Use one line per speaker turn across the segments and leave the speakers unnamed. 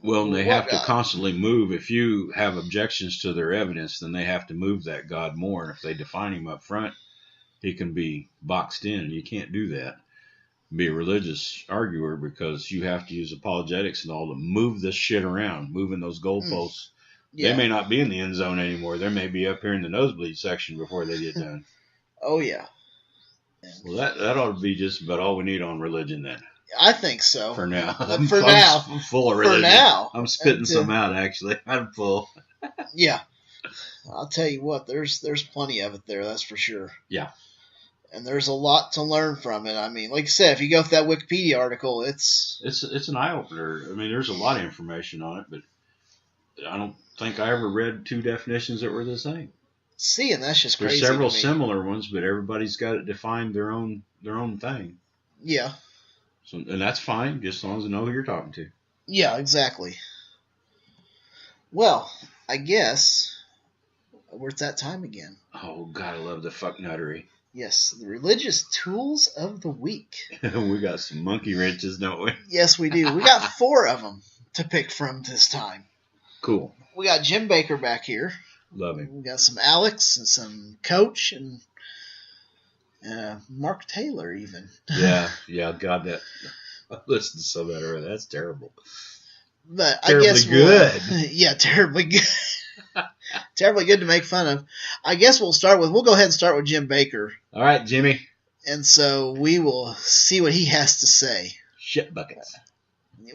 Well, and they have to constantly move. If you have objections to their evidence, then they have to move that God more. And if they define him up front, he can be boxed in. You can't do that. Be a religious arguer because you have to use apologetics and all to move this shit around, moving those goalposts. Yeah. They may not be in the end zone anymore. They may be up here in the nosebleed section before they get done.
Oh, yeah.
Well, that ought to be just about all we need on religion then.
I think so.
For now.
I'm
full of religion.
For now.
I'm spitting some out, actually. I'm full.
Yeah. I'll tell you what, there's plenty of it there, that's for sure.
Yeah.
And there's a lot to learn from it. I mean, like you said, if you go through that Wikipedia article, it's
an eye-opener. I mean, there's a lot of information on it, but I don't think I ever read two definitions that were the same.
See, and that's just crazy.
There's several similar ones, but everybody's got it defined their own thing.
Yeah.
So, and that's fine, just as long as you know who you're talking to.
Yeah, exactly. Well, I guess we're at that time again.
Oh, God, I love the fuck nuttery.
Yes, the religious tools of the week.
We got some monkey wrenches, don't we?
Yes, we do. We got 4 of them to pick from this time.
Cool.
We got Jim Baker back here.
Love him.
We got some Alex and some Coach and Mark Taylor even.
Yeah, God, that I listened to some of that earlier. That's terrible.
But
terribly
I guess
good.
Yeah, terribly good. Terribly good to make fun of. I guess we'll go ahead and start with Jim Baker.
All right, Jimmy.
And so we will see what he has to say.
Shit buckets.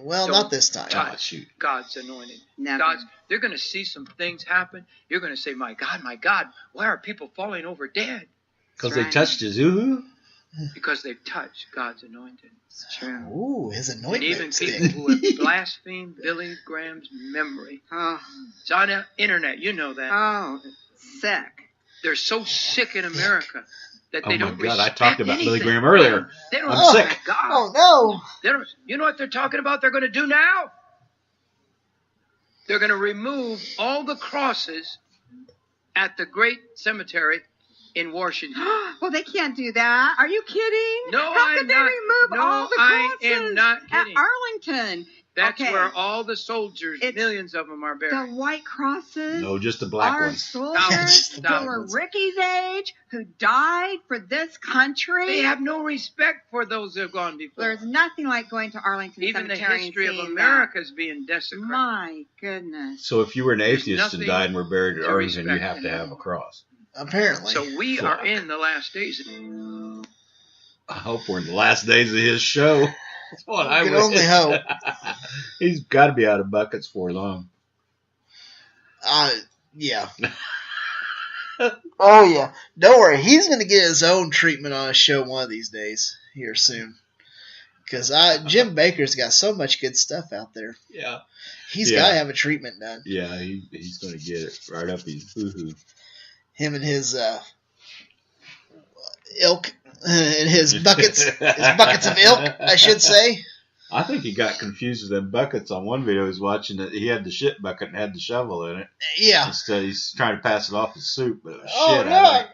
Well, not this time.
Shoot. God's anointed. Never. They're going to see some things happen. You're going to say, my God, why are people falling over dead?
Because they touched his uhu?
Because they've touched God's anointed.
It's true. Ooh, his anointment.
And even people who have blasphemed Billy Graham's memory. Oh. It's on the internet. You know that.
Oh, sick.
They're so sick in America that they don't respect
I talked about
anything.
Billy Graham earlier.
They don't
I'm sick.
God.
Oh, no.
They don't, you know what they're talking about they're going to do now? They're going to remove all the crosses at the great cemetery in Washington.
Well, they can't do that. Are you kidding?
No,
How could they remove all the crosses
I am not kidding.
at Arlington?
That's where all the soldiers, millions of them, are buried.
The white crosses.
No, just the black ones.
Soldiers who were Ricky's age, who died for this country.
They have no respect for those who have gone before.
There's nothing like going to Arlington
Even
Cemetery
the history of
and
America is being desecrated.
My goodness.
So if you were an atheist and died and were buried at Arlington, you have to have a cross.
Apparently.
So we are in the last days.
I hope we're in the last days of his show. That's what I
can only hope.
He's got to be out of buckets for long.
Yeah. Oh, yeah. Don't worry. He's going to get his own treatment on a show one of these days here soon. Because Jim Baker's got so much good stuff out there.
Yeah.
He's got to have a treatment done.
Yeah, he's going to get it right up his hoo-hoo.
Him and his ilk and his buckets of ilk, I should say.
I think he got confused with them buckets on one video. He was watching it. He had the shit bucket and had the shovel in it.
Yeah.
Instead, he's trying to pass it off as soup, but it was shit.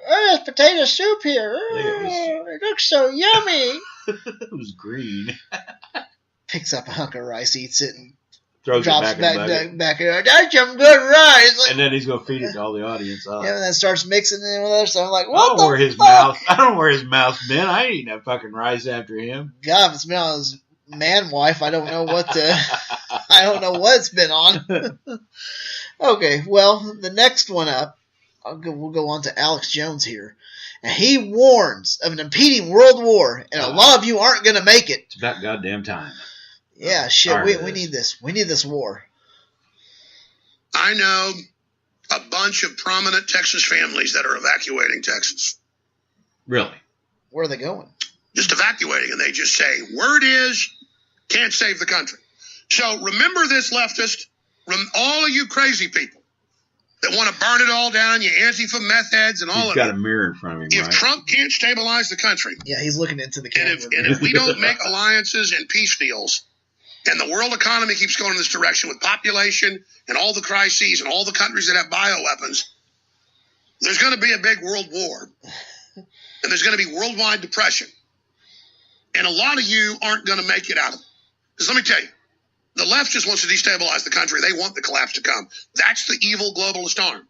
There's potato soup here. It looks so yummy.
It was green.
Picks up a hunk of rice, eats it, and
drops
it
back.
That's some good rice.
And then he's going to feed it to all the audience.
Yeah, and then starts mixing it with other stuff. I'm like,
I don't know where his mouth's been. I ain't eating that fucking rice after him.
God, if it's been on his man wife, I don't know what it's been on. Okay, well, the next one up, we'll go on to Alex Jones here. And he warns of an impending world war, and a lot of you aren't going to make it.
It's about goddamn time.
Yeah, shit, we need this. We need this war.
I know a bunch of prominent Texas families that are evacuating Texas.
Really?
Where are they going?
Just evacuating, and they just say, word is, can't save the country. So remember this, leftist, all of you crazy people that want to burn it all down, you Antifa meth heads and all of it.
He's got a mirror in front of him,
If Trump can't stabilize the country.
Yeah, he's looking into the camera.
And if we don't make alliances and peace deals, and the world economy keeps going in this direction with population and all the crises and all the countries that have bioweapons, there's going to be a big world war. And there's going to be worldwide depression. And a lot of you aren't going to make it out of it. Because let me tell you, The left just wants to destabilize the country. They want the collapse to come. That's the evil globalist arm.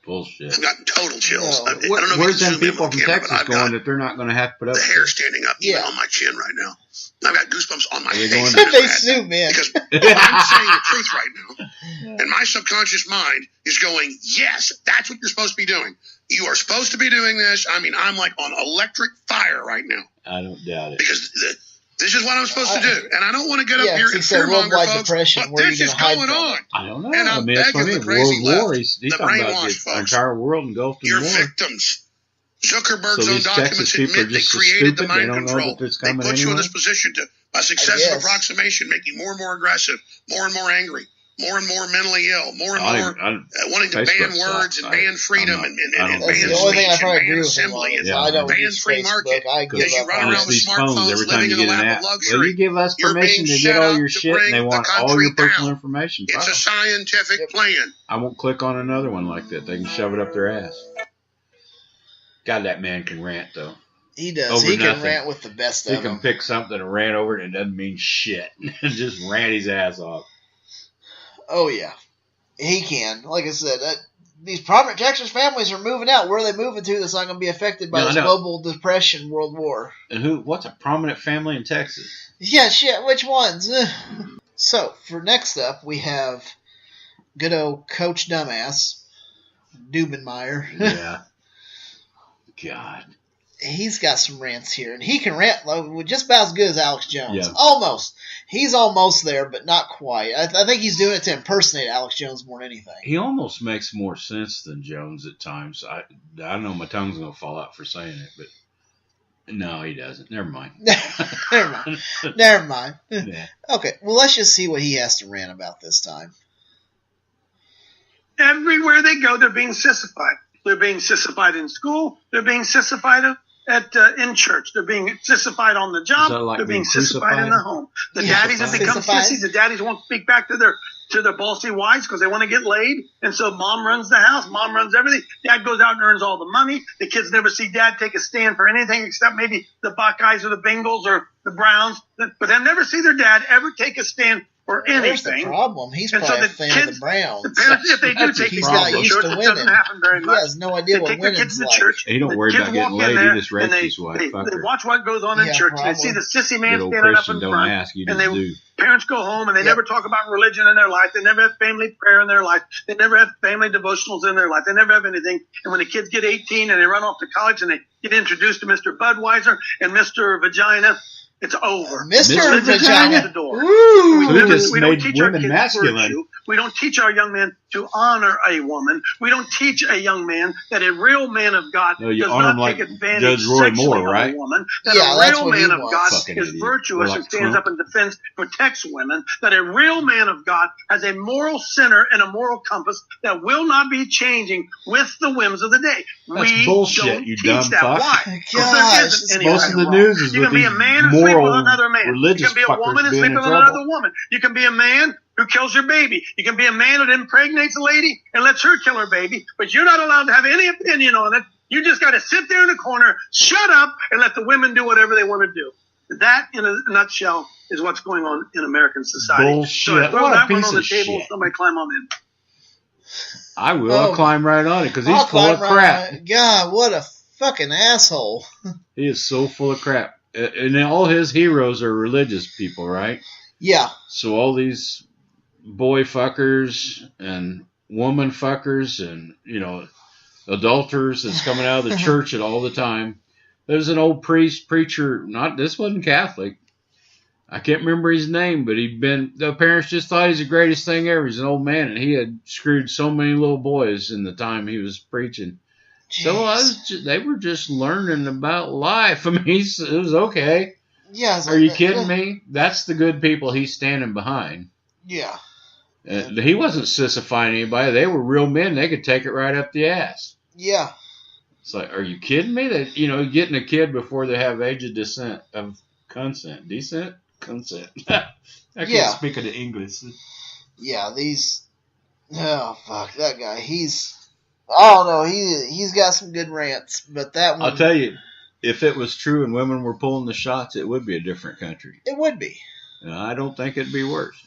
Bullshit.
I've got total chills.
No.
I don't know if
Where's
you
them
can zoom in
people
on
from
camera,
Texas
but I've
going
got
that they're not going to have to put up
the
with?
hair standing up even
Yeah.
on my chin right now. I've got goosebumps on my
Are they
face.
going
They zoom in.
Because I'm saying the truth right now. And my subconscious mind is going, yes, that's what you're supposed to be doing. You are supposed to be doing this. I mean, I'm like on electric fire right now.
I don't doubt it.
Because this is what I'm supposed to do. And I don't want to get up
Yeah,
here
'cause he
and
said
fearmonger
worldwide
folks,
depression,
but
where are
this
you
is
gonna hide
going
from
on.
it?
I don't know.
And
I
I'm
mean, that's what I
begging
mean.
the crazy
World War.
left,
He's
the
talking about
brainwashed
the
folks.
entire world engulfed in
You're
war.
victims. Zuckerberg's
So
own
these
documents
Texas people are
admit they
just so
created the
stupid, they
mind
don't know
control.
that it's
They
coming
put you in
anyway?
this position to, by successive
guess.
approximation, make you more and more aggressive, more and more angry, more and more mentally ill, more and more wanting to ban
Facebook
words
sucks.
and ban freedom and
I don't
ban
That's
agree.
the only thing I
speech
probably
and
agree
ban
with him on.
assembly and
Is I don't
ban
use
free
Facebook.
market.
I give
As you
up
run
on
around
It's
it.
with
these phones.
smartphones
Every time
living
you
in the
get an
lap
app,
of
well,
luxury,
you give us
you're
permission
being
to get
set
all
up
your
to
shit, and
bring
they
the
want all
country
your personal
down.
information.
It's
Fine.
a scientific
Yep.
plan.
I won't click on another one like that. They can shove it up their ass. God, that man can rant though.
He does.
Over
He can
nothing.
rant with the best
He
of
can
them.
pick something and rant over it, and it doesn't mean shit. Just rant his ass off.
Oh, yeah. He can. Like I said, these prominent Texas families are moving out. Where are they moving to that's not going to be affected by
No, I
this
know.
global depression, world war?
And what's a prominent family in Texas?
Yeah, shit. Which ones? So, for next up, we have good old Coach Dumbass, Dubenmeyer.
Yeah. God.
He's got some rants here, and he can rant like, just about as good as Alex Jones.
Yeah.
Almost. He's almost there, but not quite. I think he's doing it to impersonate Alex Jones more than anything.
He almost makes more sense than Jones at times. I know my tongue's going to fall out for saying it, but no, he doesn't. Never mind.
Never mind. Never mind.
Yeah.
Okay, well, let's just see what he has to rant about this time.
Everywhere they go, they're being sissified. They're being sissified in school. They're being sissified in church. They're being sissified on the job.
Is that like
They're being
being
sissified in the
crucified?
home. The
Yeah.
daddies have become
Sissified.
sissies. The daddies won't speak back to their bossy wives because they want to get laid. And so mom runs the house. Mom runs everything. Dad goes out and earns all the money. The kids never see dad take a stand for anything except maybe the Buckeyes or the Bengals or the Browns. But they'll never see their dad ever take a stand for
There's the
anything.
problem. He's
And so
probably a
the
fan of
kids-
the Browns.
The parents, if they do
That's
take
the
the
He's
problem.
not
kids to
used
church,
to
it
winning.
doesn't happen very
He
much.
has no idea
They
what
take their kids
winning's
to
like.
church.
He don't
The
worry
kids
about getting
walk in
laid.
there
He just raped
and
his wife.
they
Fuck her.
watch what goes on in
Yeah,
church. And they
probably.
see the sissy man
Good old
standing up
Christian
in
don't
front.
ask, you
And
just
they
do.
parents go home and they
Yep.
never talk about religion in their life. They never have family prayer in their life. They never have family devotionals in their life. They never have anything. And when the kids get 18 and they run off to college and they get introduced to Mr. Budweiser and Mr. Vagina, it's over.
Mr.
Mr.
Vagina.
The door.
Ooh.
Who just
We don't
made
teach our
women
kids
masculine?
virtue. We don't teach our young men to honor a woman. We don't teach a young man that a real man of God
No, you
does
honor
not
him like
take advantage
Judge Roy
sexually
Moore,
of
right?
a woman. That
Yeah,
a
that's
real
what he
man of
wants.
God
Fucking
is
idiot.
virtuous
We're like
and stands
Trump.
up and defends, protects women. That a real man of God has a moral center and a moral compass that will not be changing with the whims of the day.
That's
we
bullshit,
don't
you
teach
dumb
that.
fuck.
Why? Because
Gosh,
there
it's
isn't any
Most
right
of the
or wrong.
news is
You
with
can be
these
a man and sleep with
moral,
another man. You
religious
can be a woman
fuckers
and
being
sleep
in
with
trouble.
another woman. You can be a man who kills your baby. You can be a man that impregnates a lady and lets her kill her baby, but you're not allowed to have any opinion on it. You just got to sit there in the corner, shut up, and let the women do whatever they want to do. That, in a nutshell, is what's going on in American society.
Bullshit.
So I throw
What a
that one
piece
on the
of
table.
shit.
Somebody climb on in.
I will.
Oh.
I'll climb right on it because he's
I'll
full of
climb
crap.
right- God, what a fucking asshole.
He is so full of crap. And all his heroes are religious people, right?
Yeah.
So all these boy fuckers and woman fuckers and, adulterers that's coming out of the church at all the time. There's an old preacher, this wasn't Catholic. I can't remember his name, but the parents just thought he's the greatest thing ever. He's an old man, and he had screwed so many little boys in the time he was preaching.
Jeez.
So they were just learning about life. I mean, it was okay.
Yeah. it's
Are
like
you
that.
kidding me? That's the good people he's standing behind.
Yeah.
He wasn't sissifying anybody. They were real men. They could take it right up the ass.
Yeah.
It's like, are you kidding me? That getting a kid before they have age of consent. Decent? Consent. I can't
Yeah.
speak of the English.
Yeah, oh fuck, that guy, I don't know, he's got some good rants, but that one,
I'll tell you, if it was true and women were pulling the shots, it would be a different country.
it would be.
I don't think it'd be worse.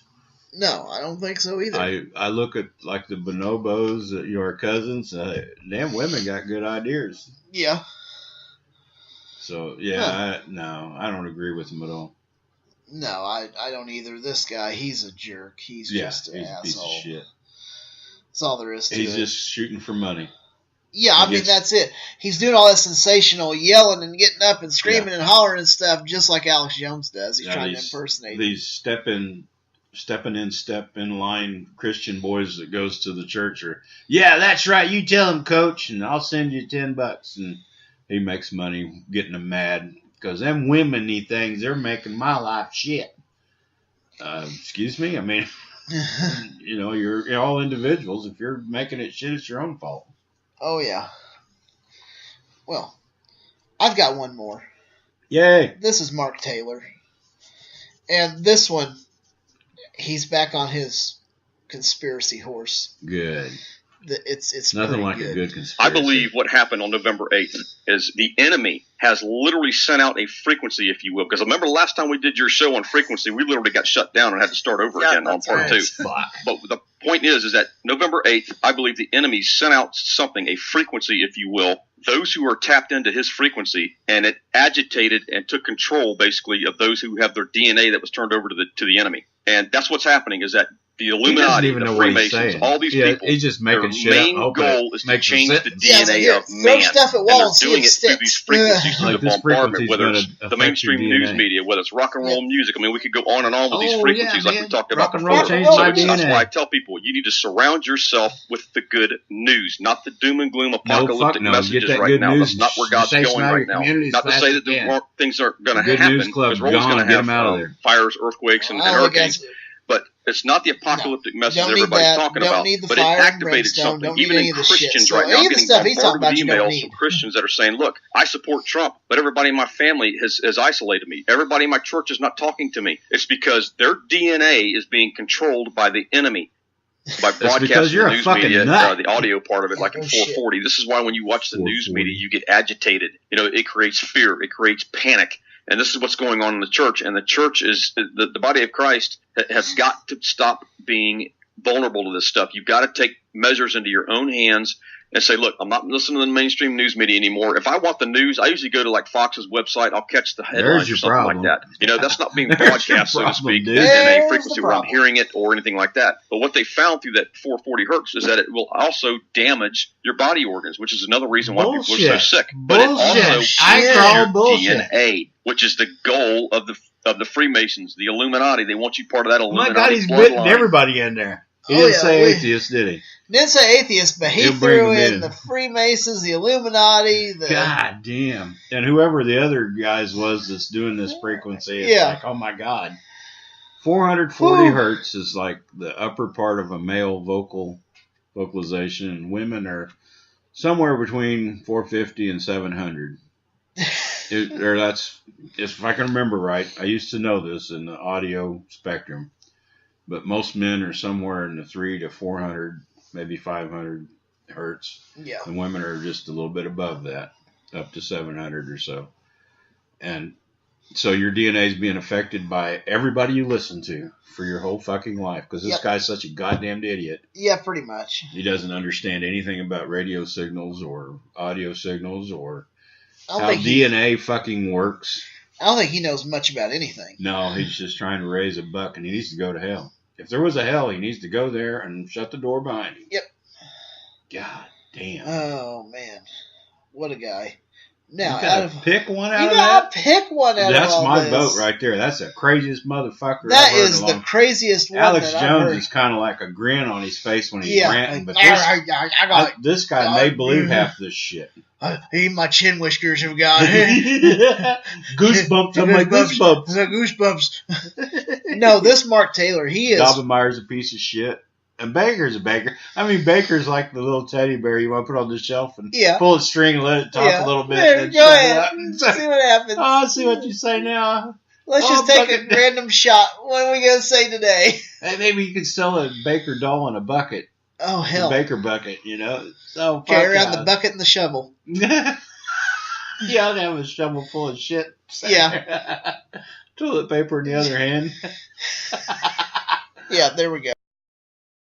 No, I don't think so either.
I look at like the bonobos, your cousins. Damn, women got good ideas.
Yeah.
So yeah, I don't agree with him at all.
No, I don't either. This guy, he's a jerk. He's just an asshole.
Piece of shit.
That's all there is to it.
He's just shooting for money.
Yeah, I mean, that's it. He's doing all that sensational yelling and getting up and screaming and hollering and stuff, just like Alex Jones does. He's trying to impersonate
these step in line Christian boys that goes to the church are, yeah, that's right. You tell him, coach, and I'll send you $10. And he makes money getting them mad because them women need things. They're making my life shit. Excuse me? I mean, you're all individuals. If you're making it shit, it's your own fault.
Oh, yeah. Well, I've got one more.
Yay.
This is Mark Taylor. And this one, he's back on his conspiracy horse.
Good.
It's
nothing like
good.
A good conspiracy.
I believe what happened on November 8th is the enemy has literally sent out a frequency, if you will. Because remember last time we did your show on frequency, we literally got shut down and had to start over again on part 2. But the point is that November 8th, I believe the enemy sent out something, a frequency, if you will. Those who are tapped into his frequency, and it agitated and took control, basically, of those who have their DNA that was turned over to the enemy. And that's what's happening, is that the Illuminati, the Freemasons, all these people,
he's just making
their main goal is to change the DNA of man.
Stuff at
and they're doing it
through
these frequencies of bombardment, whether it's the mainstream news media, whether it's rock and roll music. I mean, we could go on and on with these frequencies like we talked about before. So that's why I tell people, you need to surround yourself with the good news, not the doom and gloom apocalyptic messages right now. That's not where God's going right now. Not to say that things aren't going to happen, because we're always going to have fires, earthquakes, and hurricanes. But it's not the apocalyptic message everybody's talking about. But it activated something. Even in Christians right now, I'm getting bombarded with emails from Christians that are saying, look, I support Trump, but everybody in my family has isolated me. Everybody in my church is not talking to me. It's because their DNA is being controlled by the enemy. By broadcasting the news media, the audio part of it, like in 440. This is why when you watch the news media, you get agitated. It creates fear. It creates panic. And this is what's going on in the church. And the church is the body of Christ has got to stop being vulnerable to this stuff. You've got to take measures into your own hands and say, look, I'm not listening to the mainstream news media anymore. If I want the news, I usually go to like Fox's website. I'll catch the headlines or something like that. That's not being broadcast, so to speak, in a frequency where I'm hearing it or anything like that. But what they found through that 440 hertz is that it will also damage your body organs, which is another reason why people are so sick. But it also kills your DNA, which is the goal of the Freemasons, the Illuminati. They want you part of that Illuminati.
Oh my God, he's bitten everybody in there. He didn't say atheist, did he?
Didn't say atheist, but he threw in the Freemasons, the Illuminati.
God damn. And whoever the other guys was that's doing this frequency, it's like, oh my God. 440 hertz is like the upper part of a male vocalization, and women are somewhere between 450 and 700. If I can remember right, I used to know this in the audio spectrum. But most men are somewhere in the 300 to 400, maybe 500 hertz. Yeah. And women are just a little bit above that, up to 700 or so. And so your DNA is being affected by everybody you listen to for your whole fucking life. Because this guy's such a goddamn idiot.
Yeah, pretty much.
He doesn't understand anything about radio signals or audio signals or how DNA fucking works.
I don't think he knows much about anything.
No, he's just trying to raise a buck, and he needs to go to hell. If there was a hell, he needs to go there and shut the door behind him.
Yep.
God damn.
Oh, man. What a guy. Now,
you gotta pick one out of that?
You gotta pick one out of
That's
all
my
this.
vote right there. That's the craziest motherfucker
That
I've heard
is the craziest one
Alex
that
Jones
I've heard.
is kind of like a grin on his face when he's ranting, but this guy may believe half this shit.
Even my chin whiskers have gone.
Goosebumps. I'm like, goosebumps.
Goosebumps. No, this Mark Taylor, he is.
Dobbenmeyer's a piece of shit. And Baker's a Baker. I mean, Baker's like the little teddy bear you want to put on the shelf and pull its string and let it talk a little bit.
There, go ahead. See what happens.
Oh, see what you say now.
Let's just take a random shot. What are we going to say today?
Hey, maybe you could sell a Baker doll in a bucket.
Oh, hell.
A Baker bucket, So
carry around the bucket and the shovel.
Yeah, I'd have a shovel full of shit.
Yeah.
Toilet paper in the other hand.
Yeah, there we go.